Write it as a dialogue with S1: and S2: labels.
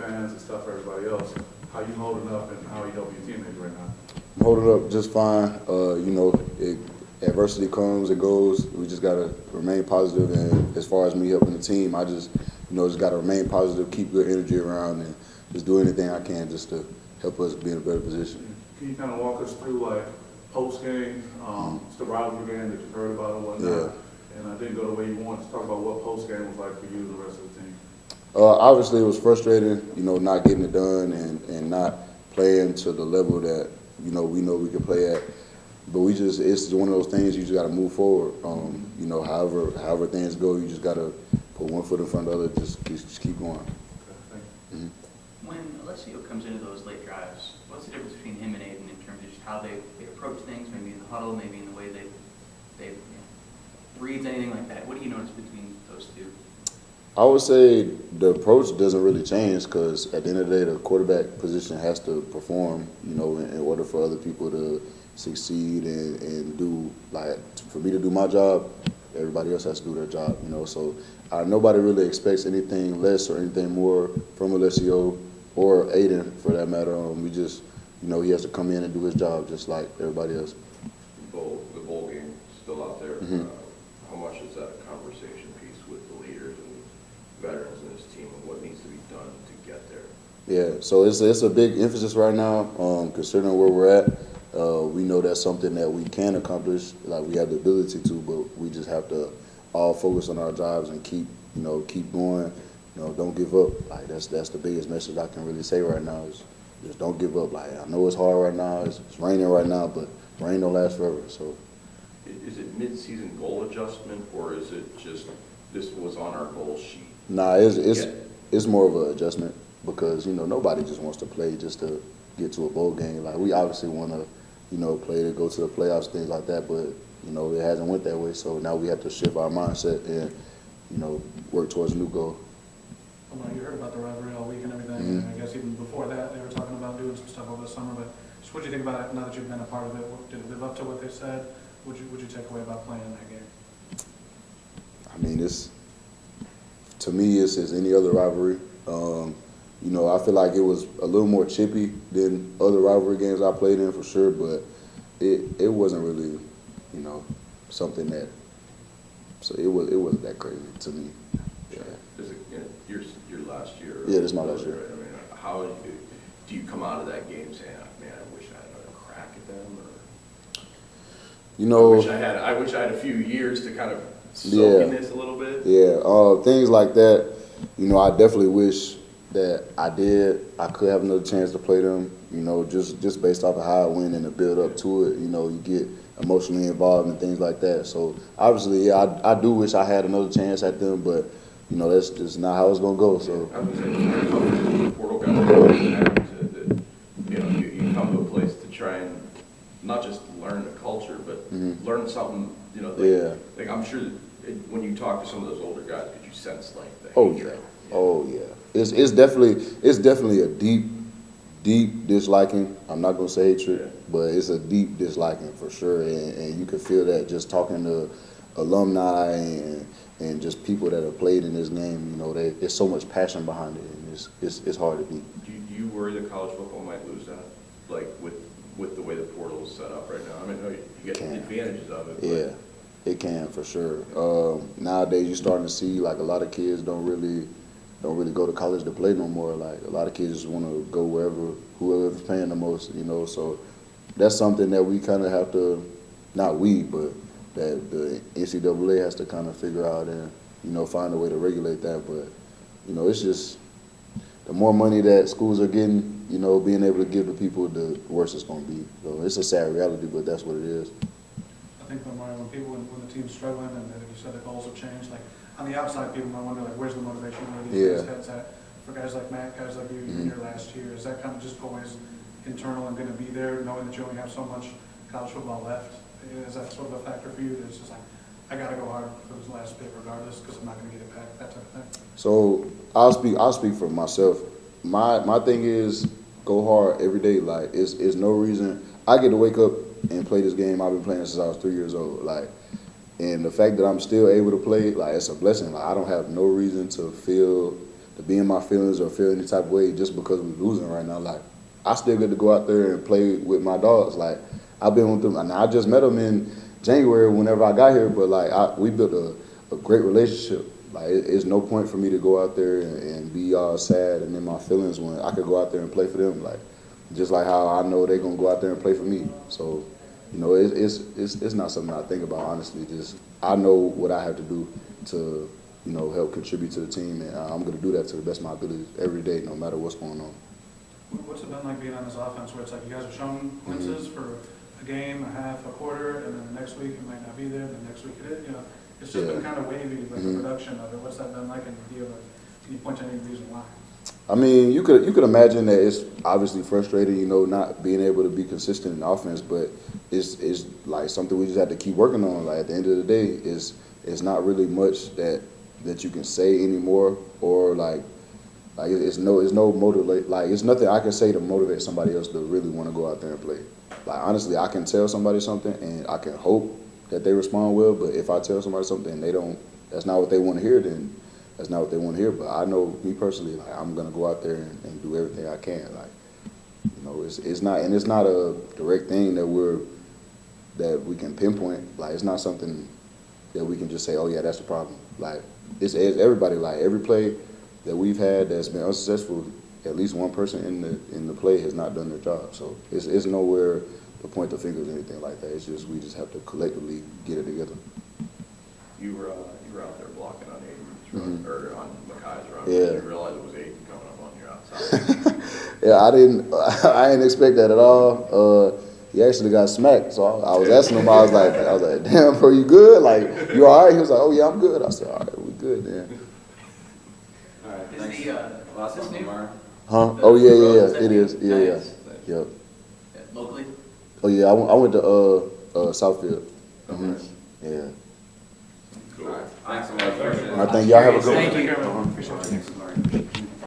S1: fans, it's tough for everybody else. How you holding up and how you helping your teammates right now?
S2: I'm holding up just fine. Adversity comes and goes. We just gotta remain positive. And as far as me helping the team, I just gotta remain positive, keep good energy around, and just do anything I can just to help us be in a better position.
S1: Can you kind of walk us through like post game, it's the rivalry game that you've heard about and whatnot?
S2: Yeah.
S1: And I didn't go the way you wanted to talk about what post game was like for you and the rest of the team.
S2: Obviously, it was frustrating, not getting it done and not playing to the level that we know we can play at. But it's one of those things you just got to move forward. However things go, you just got to put one foot in front of the other, just keep going.
S1: Okay,
S3: When Alessio comes into those late drives, what's the difference between him and Aiden in terms of just how they approach things, maybe in the huddle, maybe in the way they reads, anything like that? What do you notice between those two?
S2: I would say the approach doesn't really change because at the end of the day, the quarterback position has to perform, in order for other people to succeed and do, like, for me to do my job, everybody else has to do their job, So nobody really expects anything less or anything more from Alessio or Aiden, for that matter. We just, he has to come in and do his job just like everybody else.
S4: The bowl game still out there.
S2: Mm-hmm.
S4: How much is that a conversation piece with the leaders and veterans in this team and what needs to be done to get there?
S2: Yeah, so it's a big emphasis right now, considering where we're at. We know that's something that we can accomplish, like we have the ability to, but we just have to all focus on our jobs and keep going. Don't give up. Like that's the biggest message I can really say right now is just don't give up. Like I know it's hard right now, it's raining right now, but rain don't last forever. So
S4: Is it mid-season goal adjustment or is it just this was on our goal sheet?
S2: nah, it's more of an adjustment because nobody just wants to play just to get to a bowl game. Like we obviously want to play to go to the playoffs, things like that, but it hasn't went that way. So now we have to shift our mindset and work towards a new goal.
S5: Well, you heard about the rivalry all week and everything.
S2: Mm-hmm.
S5: And I guess even before that, they were talking about doing some stuff over the summer. But just what do you think about it now that you've been a part of it? Did it live up to what they said? Would you take away about playing in that game?
S2: I mean, to me, it's as any other rivalry. I feel like it was a little more chippy than other rivalry games I played in for sure, but it wasn't really, something that. So it wasn't that crazy to me. Yeah.
S4: Is it your last year?
S2: Yeah, this is my last year.
S4: I mean, how do you come out of that game saying, "Man, I wish I had another crack at them," or I wish I had a few years to kind of soak in this a little bit.
S2: Yeah, things like that. I definitely wish that I could have another chance to play them, just based off of how I went and the build up to it, you get emotionally involved and things like that. So obviously, yeah, I do wish I had another chance at them, but, that's just not how it's going to go. So
S4: I was saying, portal guys, you come to a place to try and not just learn the culture, but learn something, like I'm sure that when you talk to some of those older guys, could you sense like the hatred?
S2: Oh yeah. It's definitely a deep disliking. I'm not gonna say hatred, but it's a deep disliking for sure, and you can feel that just talking to alumni and just people that have played in this game. There's so much passion behind it, and it's hard to beat.
S4: Do you worry that college football might lose that, like with the way the portal is set up right now? I mean, you get the advantages of it.
S2: Yeah, it can for sure. Nowadays, you're starting to see like a lot of kids don't really go to college to play no more. Like a lot of kids just want to go whoever's paying the most, So that's something that we kind of have to, not we, but that the NCAA has to kind of figure out and find a way to regulate that. But it's just the more money that schools are getting, being able to give to people, the worse it's going to be. So it's a sad reality, but that's what it is.
S5: I think when the team's struggling and you said the goals have changed, like on the outside, people might wonder like, where's the motivation? Where are these guys' heads at? For guys like Matt, guys like you in your last year, is that kind of just always internal and going to be there, knowing that you only have so much college football left? Is that sort of a factor for you? That it's just like, I got to go hard for this last bit regardless because I'm not going to get it back, that type of thing?
S2: So I'll speak for myself. My thing is go hard every day. Like it's no reason I get to wake up and play this game I've been playing since I was 3 years old. Like, and the fact that I'm still able to play, like it's a blessing. Like I don't have no reason to feel to be in my feelings or feel any type of way just because we're losing right now. Like, I still get to go out there and play with my dogs. Like, I've been with them, and I just met them in January whenever I got here, but like, we built a great relationship. Like, it's no point for me to go out there and be all sad and in my feelings when I could go out there and play for them. Like, just like how I know they're gonna go out there and play for me. So, you know, it's not something I think about, honestly. Just, I know what I have to do to, you know, help contribute to the team, and I'm gonna do that to the best of my ability every day, no matter what's going on.
S5: What's it been like being on this offense where it's like you guys have shown glimpses for a game, a half, a quarter, and then the next week it might not be there, the next week it is, you know, it's just been kind of wavy, like the production of it. What's that been like, and can you point to any reason why?
S2: I mean, you could imagine that it's obviously frustrating, you know, not being able to be consistent in offense, but it's like something we just have to keep working on. Like, at the end of the day, it's not really much that you can say anymore, or like it's no motivate, like it's nothing I can say to motivate somebody else to really want to go out there and play. Like, honestly, I can tell somebody something and I can hope that they respond well, but if I tell somebody something and they don't, that's not what they want to hear, then that's not what they want to hear. But I know, me personally, like, I'm gonna go out there and do everything I can. Like, you know, it's not a direct thing that we can pinpoint. Like, it's not something that we can just say, oh yeah, that's the problem. Like, it's everybody. Like, every play that we've had that's been unsuccessful, at least one person in the play has not done their job. So it's nowhere to point the fingers or anything like that. It's just, we just have to collectively get it together.
S4: You were out there blocking on Aiden's run, or on Makai's run.
S2: Yeah.
S4: You didn't realize it was Aiden coming up on your outside.
S2: Yeah, I didn't expect that at all. He actually got smacked, so I was asking him. I was like, damn, bro, you good? Like, you all right? He was like, oh yeah, I'm good. I said, all right, we good then.
S6: All right,
S3: Is
S6: thanks.
S3: the,
S6: Last
S3: this
S6: one,
S3: new?
S6: Omari.
S2: Huh?
S3: The
S2: Oh yeah,
S3: roads,
S2: yeah,
S3: that
S2: it
S3: new?
S2: is. Yeah,
S3: Nice.
S2: yeah, yep.
S3: Locally?
S2: Oh yeah, I went to Southfield.
S6: Okay.
S2: Yeah.
S6: All right, thanks so much.
S2: I think y'all have a good one.
S3: Thank you.
S5: Take care, everyone. Appreciate it.
S3: Thanks, Lauren.